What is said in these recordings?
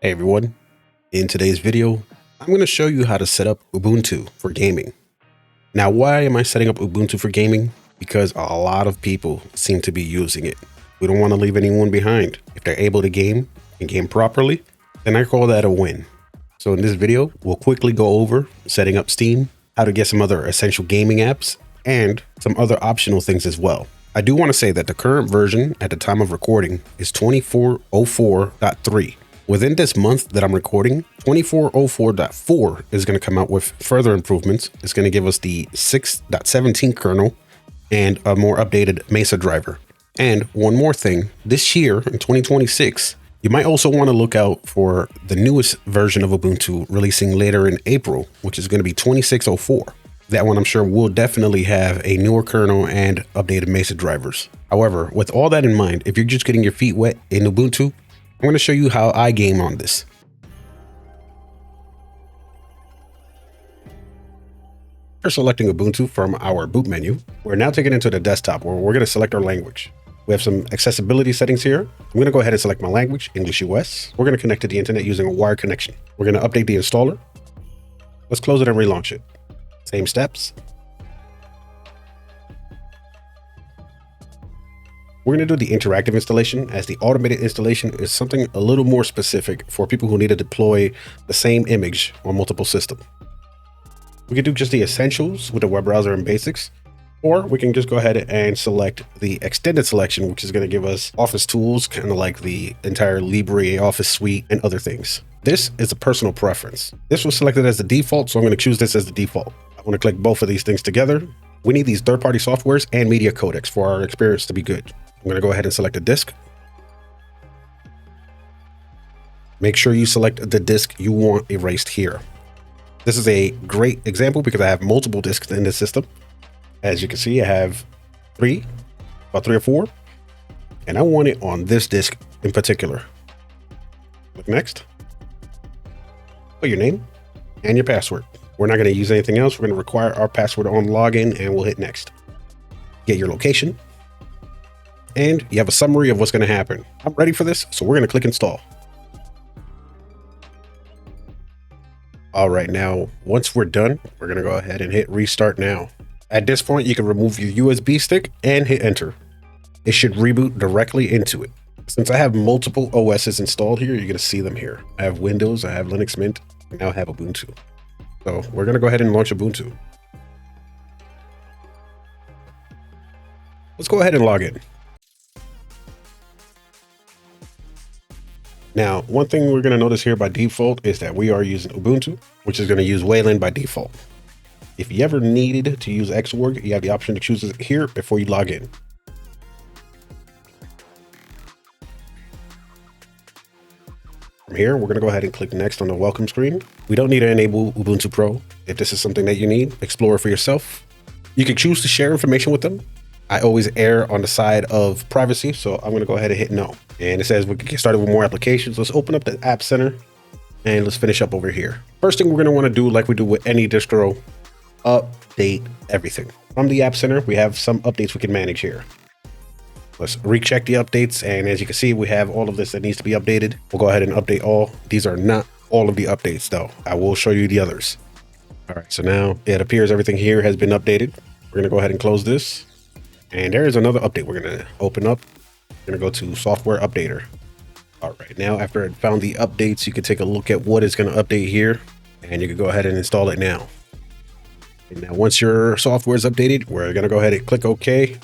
Hey everyone, in today's video, I'm going to show you how to set up Ubuntu for gaming. Now, why am I setting up Ubuntu for gaming? Because a lot of people seem to be using it. We don't want to leave anyone behind. If they're able to game and game properly, then I call that a win. So in this video, we'll quickly go over setting up Steam, how to get some other essential gaming apps, and some other optional things as well. I do want to say that the current version at the time of recording is 2404.3. Within this month that I'm recording, 2404.4 is going to come out with further improvements. It's going to give us the 6.17 kernel and a more updated Mesa driver. And one more thing, this year in 2026, you might also want to look out for the newest version of Ubuntu releasing later in April, which is going to be 2604. That one I'm sure will definitely have a newer kernel and updated Mesa drivers. However, with all that in mind, if you're just getting your feet wet in Ubuntu, I'm going to show you how I game on this. After selecting Ubuntu from our boot menu, we're now taken into the desktop where we're going to select our language. We have some accessibility settings here. I'm going to go ahead and select my language, English US. We're going to connect to the internet using a wired connection. We're going to update the installer. Let's close it and relaunch it. Same steps. We're going to do the interactive installation, as the automated installation is something a little more specific for people who need to deploy the same image on multiple systems. We can do just the essentials with the web browser and basics, or we can just go ahead and select the extended selection, which is going to give us office tools, kind of like the entire LibreOffice suite and other things. This is a personal preference. This was selected as the default, so I'm going to choose this as the default. I want to click both of these things together. We need these third-party softwares and media codecs for our experience to be good. I'm going to go ahead and select a disk. Make sure you select the disk you want erased here. This is a great example because I have multiple disks in this system. As you can see, I have about three or four, and I want it on this disk in particular. Click next. Put your name and your password. We're not going to use anything else. We're going to require our password on login, and we'll hit next. Get your location. And you have a summary of what's going to happen. I'm ready for this, so we're going to click install. All right, now, once we're done, we're going to go ahead and hit restart now. At this point, you can remove your USB stick and hit enter. It should reboot directly into it. Since I have multiple OSs installed here, you're going to see them here. I have Windows, I have Linux Mint, and now I have Ubuntu. So we're going to go ahead and launch Ubuntu. Let's go ahead and log in. Now, one thing we're going to notice here by default is that we are using Ubuntu, which is going to use Wayland by default. If you ever needed to use Xorg, you have the option to choose it here before you log in. From here, we're going to go ahead and click next on the welcome screen. We don't need to enable Ubuntu Pro. If this is something that you need, explore it for yourself. You can choose to share information with them. I always err on the side of privacy, so I'm going to go ahead and hit no. And it says we can get started with more applications. Let's open up the App Center and let's finish up over here. First thing we're going to want to do, like we do with any distro, update everything. From the App Center, we have some updates we can manage here. Let's recheck the updates, and as you can see, we have all of this that needs to be updated. We'll go ahead and update all. These are not all of the updates though. I will show you the others. All right, so now it appears everything here has been updated. We're going to go ahead and close this. And there is another update we're going to open up. We're going to go to Software Updater. All right, now after I found the updates, you can take a look at what is going to update here, and you can go ahead and install it now. And now once your software is updated, we're going to go ahead and click OK.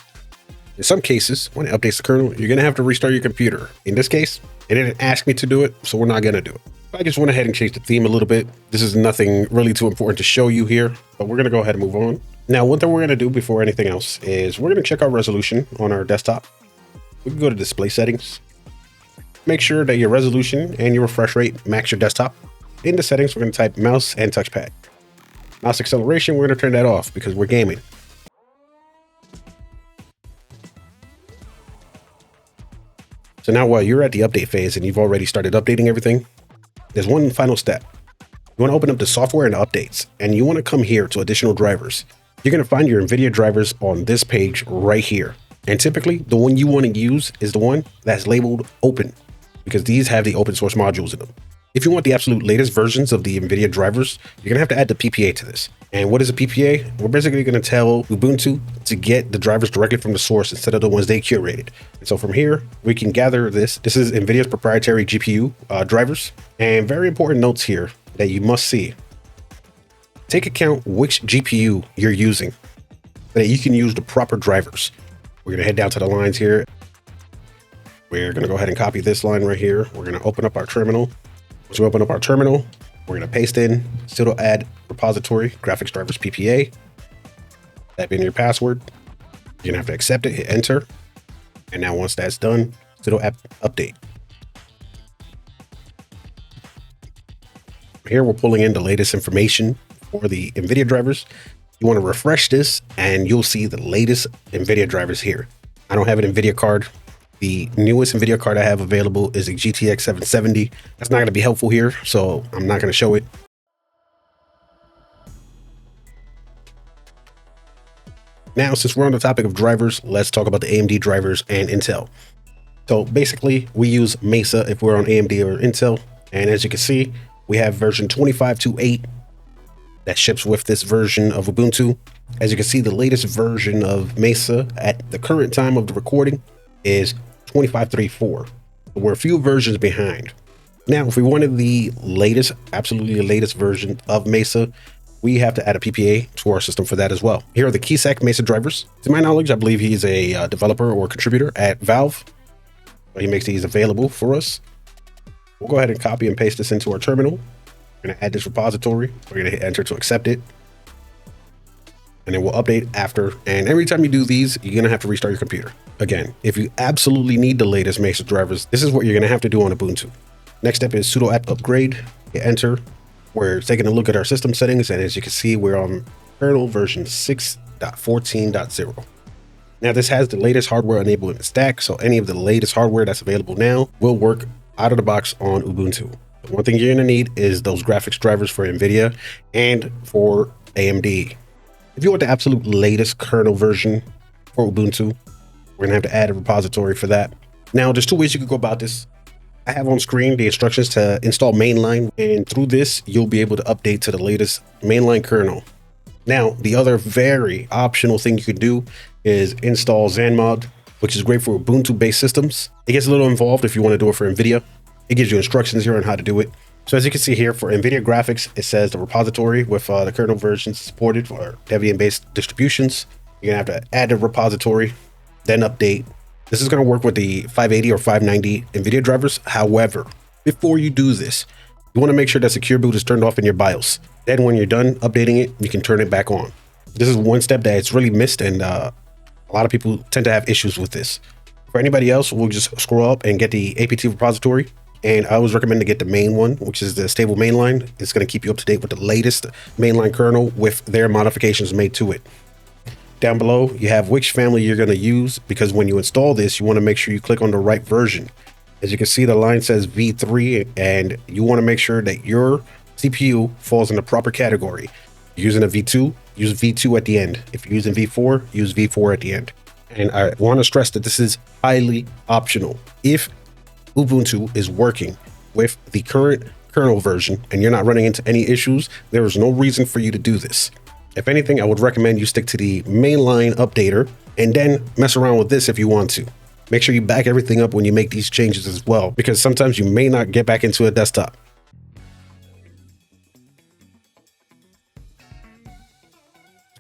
In some cases, when it updates the kernel, you're going to have to restart your computer. In this case, it didn't ask me to do it, so we're not going to do it. I just went ahead and changed the theme a little bit. This is nothing really too important to show you here, but we're going to go ahead and move on. Now, one thing we're going to do before anything else is we're going to check our resolution on our desktop. We can go to display settings. Make sure that your resolution and your refresh rate match your desktop. In the settings, we're going to type mouse and touchpad. Mouse acceleration, we're going to turn that off because we're gaming. So now while you're at the update phase and you've already started updating everything, there's one final step. You want to open up the software and updates, and you want to come here to additional drivers. You're going to find your Nvidia drivers on this page right here. And typically the one you want to use is the one that's labeled open, because these have the open source modules in them. If you want the absolute latest versions of the Nvidia drivers, you're gonna have to add the PPA to this. And what is a PPA? We're basically gonna tell Ubuntu to get the drivers directly from the source instead of the ones they curated. And so from here, we can gather this. This is Nvidia's proprietary GPU drivers. And very important notes here that you must see. Take account which GPU you're using so that you can use the proper drivers. We're gonna head down to the lines here. We're gonna go ahead and copy this line right here. We're gonna open up our terminal. Once we open up our terminal, we're going to paste in sudo add repository graphics drivers PPA. Type in your password. You're going to have to accept it, hit enter. And now once that's done, sudo app update. Here we're pulling in the latest information for the Nvidia drivers. You want to refresh this and you'll see the latest Nvidia drivers here. I don't have an Nvidia card. The newest Nvidia card I have available is a GTX 770. That's not going to be helpful here, so I'm not going to show it. Now, since we're on the topic of drivers, let's talk about the AMD drivers and Intel. So basically, we use Mesa if we're on AMD or Intel. And as you can see, we have version 25.2.8 that ships with this version of Ubuntu. As you can see, the latest version of Mesa at the current time of the recording is 25.3.4. We're a few versions behind. Now, if we wanted the latest, absolutely the latest version of Mesa, we have to add a PPA to our system for that as well. Here are the Keysack Mesa drivers. To my knowledge, I believe he's a developer or contributor at Valve. He makes these available for us. We'll go ahead and copy and paste this into our terminal. We're gonna add this repository. We're gonna hit enter to accept it. And then we'll update after. And every time you do these, you're gonna have to restart your computer. Again, if you absolutely need the latest Mesa drivers, this is what you're gonna have to do on Ubuntu. Next step is sudo apt upgrade, hit enter. We're taking a look at our system settings, and as you can see, we're on kernel version 6.14.0. Now this has the latest hardware enabled in the stack, so any of the latest hardware that's available now will work out of the box on Ubuntu. The one thing you're gonna need is those graphics drivers for Nvidia and for AMD. If you want the absolute latest kernel version for Ubuntu, we're gonna have to add a repository for that. Now, there's two ways you could go about this. I have on screen the instructions to install mainline, and through this, you'll be able to update to the latest mainline kernel. Now, the other very optional thing you could do is install XanMod, which is great for Ubuntu-based systems. It gets a little involved if you want to do it for NVIDIA. It gives you instructions here on how to do it. So as you can see here, for NVIDIA graphics, it says the repository with the kernel versions supported for Debian-based distributions. You're gonna have to add a repository, then update. This is gonna work with the 580 or 590 NVIDIA drivers. However, before you do this, you wanna make sure that secure boot is turned off in your BIOS. Then when you're done updating it, you can turn it back on. This is one step that it's really missed, and a lot of people tend to have issues with this. For anybody else, we'll just scroll up and get the APT repository. And I always recommend to get the main one, which is the stable mainline. It's going to keep you up to date with the latest mainline kernel with their modifications made to it. Down below, you have which family you're going to use, because when you install this, you want to make sure you click on the right version. As you can see, the line says V3, and you want to make sure that your CPU falls in the proper category. If you're using a V2, use V2 at the end. If you're using V4, use V4 at the end. And I want to stress that this is highly optional. If Ubuntu is working with the current kernel version and you're not running into any issues, there is no reason for you to do this. If anything, I would recommend you stick to the mainline updater and then mess around with this if you want to. Make sure you back everything up when you make these changes as well, because sometimes you may not get back into a desktop.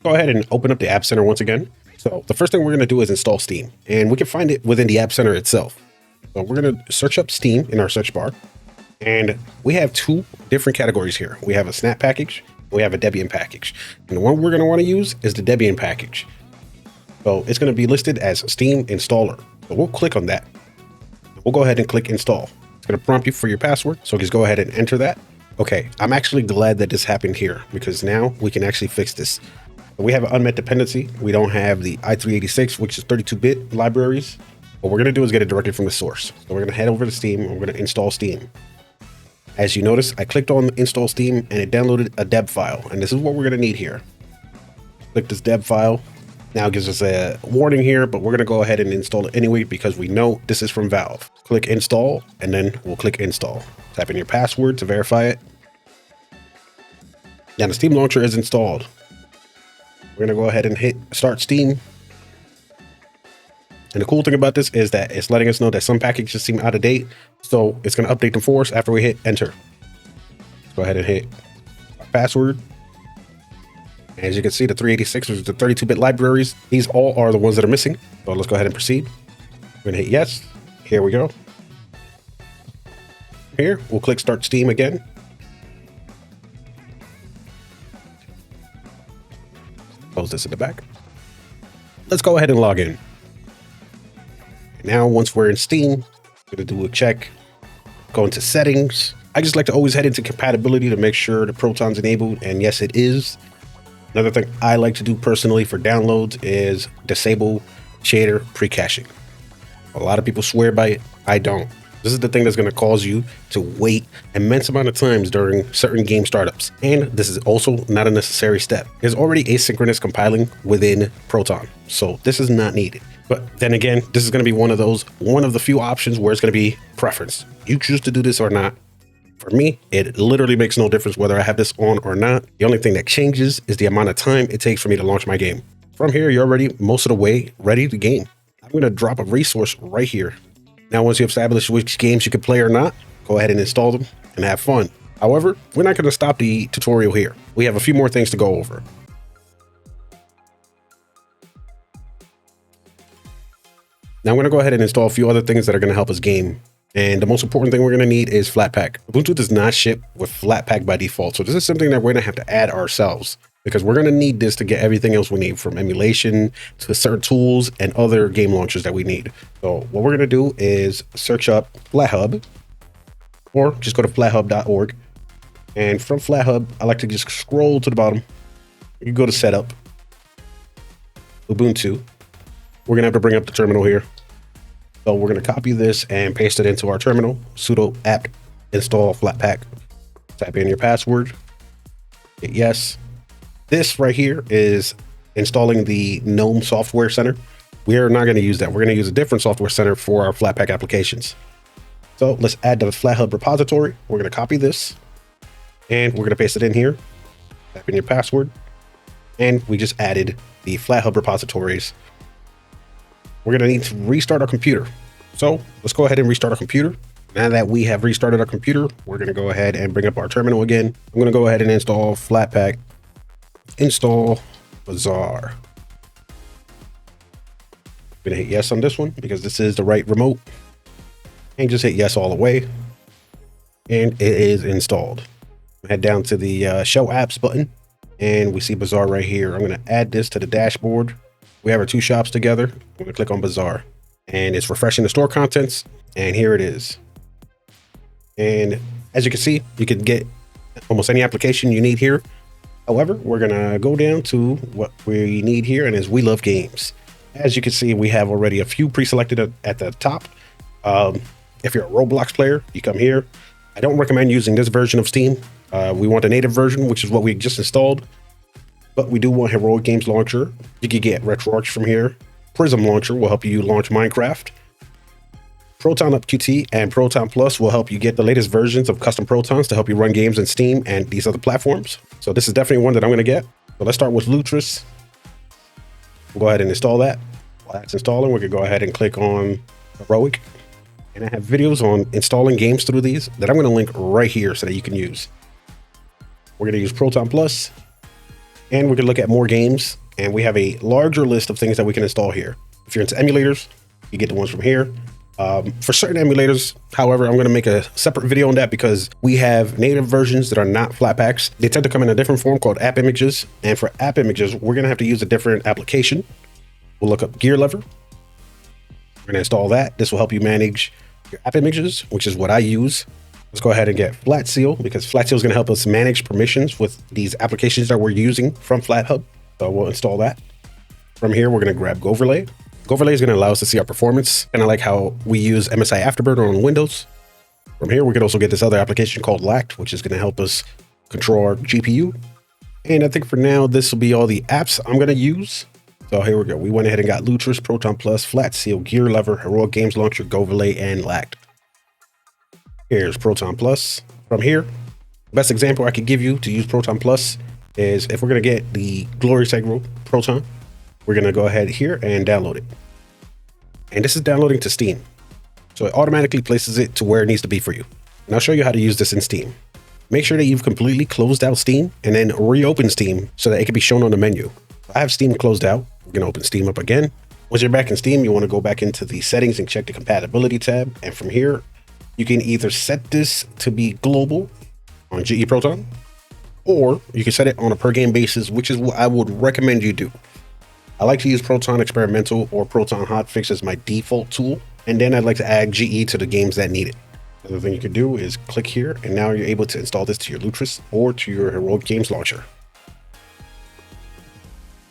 Go ahead and open up the App Center once again. So the first thing we're going to do is install Steam, and we can find it within the App Center itself. So we're going to search up Steam in our search bar, and we have two different categories here. We have a Snap package, we have a Debian package, and the one we're going to want to use is the Debian package. So it's going to be listed as Steam installer. So we'll click on that. We'll go ahead and click install. It's going to prompt you for your password, so just go ahead and enter that. Okay, I'm actually glad that this happened here, because now we can actually fix this. We have an unmet dependency. We don't have the i386, which is 32-bit libraries. What we're going to do is get it directly from the source. So we're going to head over to Steam and we're going to install Steam. As you notice, I clicked on install Steam and it downloaded a deb file. And this is what we're going to need here. Click this deb file. Now it gives us a warning here, but we're going to go ahead and install it anyway because we know this is from Valve. Click install, and then we'll click install. Type in your password to verify it. Now the Steam launcher is installed. We're going to go ahead and hit start Steam. And the cool thing about this is that it's letting us know that some packages seem out of date. So it's going to update them for us after we hit enter. Let's go ahead and hit our password. As you can see, the 386, which is the 32-bit libraries, these all are the ones that are missing. So let's go ahead and proceed. We're going to hit yes. Here we go. Here, we'll click Start Steam again. Close this in the back. Let's go ahead and log in. Now, once we're in Steam, I'm going to do a check. Go into settings. I just like to always head into compatibility to make sure the Proton's enabled, and yes, it is. Another thing I like to do personally for downloads is disable shader pre-caching. A lot of people swear by it. I don't. This is the thing that's going to cause you to wait immense amount of times during certain game startups. And this is also not a necessary step. There's already asynchronous compiling within Proton, so this is not needed. But then again, this is going to be one of the few options where it's going to be preference. You choose to do this or not. For me, it literally makes no difference whether I have this on or not. The only thing that changes is the amount of time it takes for me to launch my game. From here, you're already most of the way ready to game. I'm going to drop a resource right here. Now, once you establish which games you can play or not, go ahead and install them and have fun. However, we're not going to stop the tutorial here. We have a few more things to go over. Now I'm going to go ahead and install a few other things that are going to help us game. And the most important thing we're going to need is Flatpak. Ubuntu does not ship with Flatpak by default. So this is something that we're going to have to add ourselves because we're going to need this to get everything else we need, from emulation to certain tools and other game launchers that we need. So what we're going to do is search up FlatHub, or just go to flathub.org. And from FlatHub, I like to just scroll to the bottom. You go to setup, Ubuntu. We're going to have to bring up the terminal here. So we're going to copy this and paste it into our terminal. Sudo apt install flatpak. Type in your password. Hit yes. This right here is installing the GNOME Software Center. We are not going to use that. We're going to use a different software center for our Flatpak applications. So let's add the FlatHub repository. We're going to copy this and we're going to paste it in here. Type in your password. And we just added the FlatHub repositories. We're going to need to restart our computer. So let's go ahead and restart our computer. Now that we have restarted our computer, we're going to go ahead and bring up our terminal again. I'm going to go ahead and install Flatpak, install Bazaar. I'm going to hit yes on this one because this is the right remote. And just hit yes all the way. And it is installed. Head down to the show apps button and we see Bazaar right here. I'm going to add this to the dashboard. We have our two shops together. I'm going to click on Bazaar and it's refreshing the store contents. And here it is. And as you can see, you can get almost any application you need here. However, we're going to go down to what we need here, and is We Love Games. As you can see, we have already a few pre-selected at the top. If you're a Roblox player, you come here. I don't recommend using this version of Steam. We want the native version, which is what we just installed. But we do want Heroic Games Launcher. You can get RetroArch from here. Prism Launcher will help you launch Minecraft. Proton Up Qt and Proton Plus will help you get the latest versions of custom Protons to help you run games in Steam and these other platforms. So this is definitely one that I'm going to get. So let's start with Lutris. We'll go ahead and install that. While that's installing, we can go ahead and click on Heroic. And I have videos on installing games through these that I'm going to link right here so that you can use. We're going to use Proton Plus, and we can look at more games, and we have a larger list of things that we can install here. If you're into emulators, you get the ones from here. For certain emulators, however, I'm going to make a separate video on that because we have native versions that are not Flatpaks. They tend to come in a different form called app images. And for app images, we're going to have to use a different application. We'll look up Gear Lever. We're going to install that. This will help you manage your app images, which is what I use. Let's go ahead and get Flat Seal, because Flat Seal is going to help us manage permissions with these applications that we're using from FlatHub. So we'll install that. From here, we're going to grab Goverlay. Goverlay is going to allow us to see our performance, kind of like how we use MSI Afterburner on Windows. From here, we can also get this other application called Lact, which is going to help us control our GPU. And I think for now, this will be all the apps I'm going to use. So here we go. We went ahead and got Lutris, Proton Plus, Flat Seal, Gear Lever, Heroic Games Launcher, Goverlay, and Lacked. Here's Proton Plus. From here, best example I could give you to use Proton Plus is if we're going to get the Glorious Egg Proton, we're going to go ahead here and download it. And this is downloading to Steam. So it automatically places it to where it needs to be for you. And I'll show you how to use this in Steam. Make sure that you've completely closed out Steam and then reopen Steam so that it can be shown on the menu. I have Steam closed out. We're going to open Steam up again. Once you're back in Steam, you want to go back into the settings and check the compatibility tab. And from here, you can either set this to be global on GE Proton, or you can set it on a per game basis, which is what I would recommend you do. I like to use Proton Experimental or Proton Hotfix as my default tool. And then I'd like to add GE to the games that need it. Another thing you can do is click here, and now you're able to install this to your Lutris or to your Heroic Games Launcher.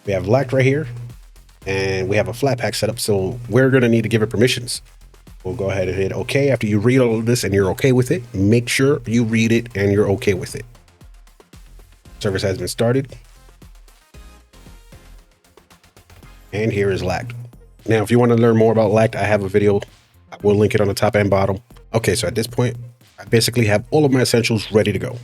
We have Lacked right here, and we have a Flatpak set up, so we're going to need to give it permissions. We'll go ahead and hit OK. After you read all of this and you're okay with it, make sure you read it and you're okay with it. Service has been started. And here is Lacked. Now, if you want to learn more about Lacked, I have a video. I will link it on the top and bottom. Okay, so at this point, I basically have all of my essentials ready to go.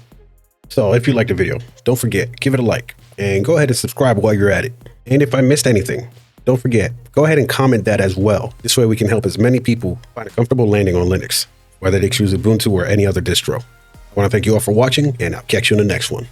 So if you liked the video, don't forget, give it a like and go ahead and subscribe while you're at it. And if I missed anything, don't forget, go ahead and comment that as well. This way we can help as many people find a comfortable landing on Linux, whether they choose Ubuntu or any other distro. I want to thank you all for watching, and I'll catch you in the next one.